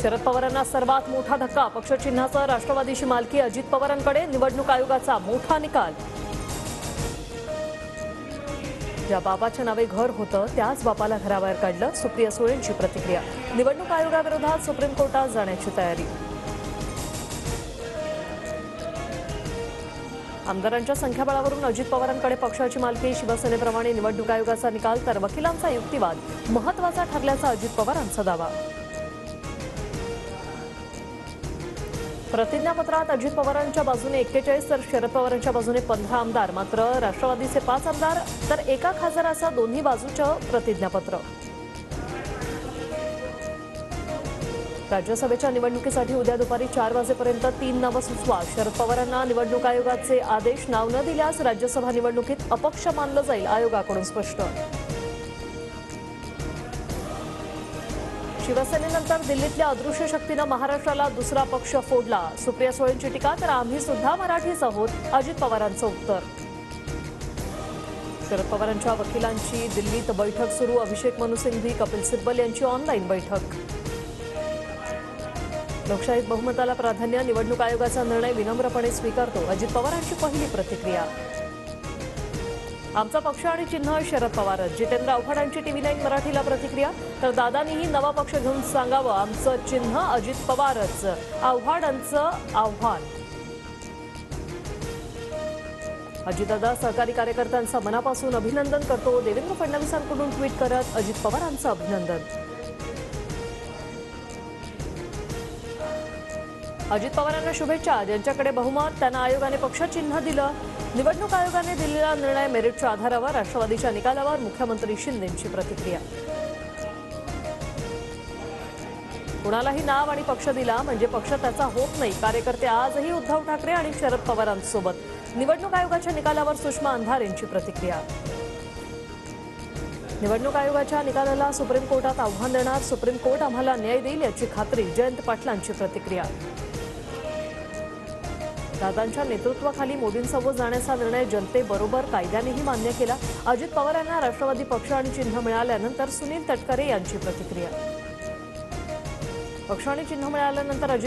शरद पवारांना सर्वात मोठा धक्का, पक्ष चिन्हासह राष्ट्रवादीची मालकी अजित पवारांकडे, निवडणूक आयोगाचा मोठा निकाल। ज्या बापाच्या नावे घर होतं त्याच बापाला घराबाहेर काढलं, सुप्रिया सुळेंची प्रतिक्रिया। निवडणूक आयोगाविरोधात सुप्रीम कोर्टात जाण्याची तयारी। आमदारांच्या संख्याबळावरून अजित पवारांकडे पक्षाची मालकी, शिवसेनेप्रमाणे निवडणूक आयोगाचा निकाल तर वकिलांचा युक्तिवाद महत्त्वाचा ठरल्याचा अजित पवारांचा दावा। प्रतिज्ञापत्रात अजित पवारांच्या बाजूने 41 तर शरद पवारांच्या बाजूने 15 आमदार, मात्र राष्ट्रवादीचे 5 आमदार तर एका खासदाराचं दोन्ही बाजूचं प्रतिज्ञापत्र। राज्यसभेच्या निवडणुकीसाठी उद्या दुपारी 4 वाजेपर्यंत 3 नावं सुचवा, शरद पवारांना निवडणूक आयोगाचे आदेश। नाव न दिल्यास राज्यसभा निवडणुकीत अपक्ष मानलं जाईल, आयोगाकडून स्पष्ट। शिवसेनेनंतर दिल्लीतल्या अदृश्य शक्तीनं महाराष्ट्राला दुसरा पक्ष फोडला, सुप्रिया सुळेंची टीका। तर आम्ही सुद्धा मराठीच आहोत, अजित पवारांचं उत्तर। शरद पवारांच्या वकिलांची दिल्लीत बैठक सुरू, अभिषेक मनु सिंघवी, कपिल सिब्बल यांची ऑनलाईन बैठक। लोकशाहीत बहुमताला प्राधान्य, निवडणूक आयोगाचा निर्णय विनम्रपणे स्वीकारतो, अजित पवारांची पहिली प्रतिक्रिया। आमचा पक्ष आणि चिन्ह शरद पवारच, जितेंद्र आव्हाडांची टीव्ही 9 मराठीला प्रतिक्रिया। तर दादांनीही नवा पक्ष घेऊन सांगावं, आमचं चिन्ह अजित पवारच, आव्हाडांचं आव्हान। अजितदादा सहकारी कार्यकर्त्यांचं मनापासून अभिनंदन करतो, देवेंद्र फडणवीसांकडून ट्विट करत अजित पवारांचं अभिनंदन। अजित पवारांना शुभेच्छा, ज्यांच्याकडे बहुमत त्यांना आयोगाने पक्ष चिन्ह दिलं। निवडणूक आयोगाने दिलेला निर्णय मेरिटच्या आधारावर, राष्ट्रवादीच्या निकालावर मुख्यमंत्री शिंदेंची प्रतिक्रिया। कुणालाही नाव आणि पक्ष दिला म्हणजे पक्ष त्याचा होत नाही, कार्यकर्ते आजही उद्धव ठाकरे आणि शरद पवारांसोबत। निवडणूक आयोगाच्या निकालावर सुषमा अंधार यांची प्रतिक्रिया। निवडणूक आयोगाच्या निकालाला सुप्रीम कोर्टात आव्हान देणार, सुप्रीम कोर्ट आम्हाला न्याय देईल याची खात्री, जयंत पाटलांची प्रतिक्रिया। दादांच्या नेतृत्वाखाली मोदींसोबत जाण्याचा निर्णय जनतेबरोबर कायद्यानेही मान्य केला, अजित पवार यांना राष्ट्रवादी पक्ष आणि चिन्ह मिळाल्यानंतर सुनील तटकरे यांची प्रतिक्रिया। पक्ष आणि चिन्ह मिळाल्यानंतर अजित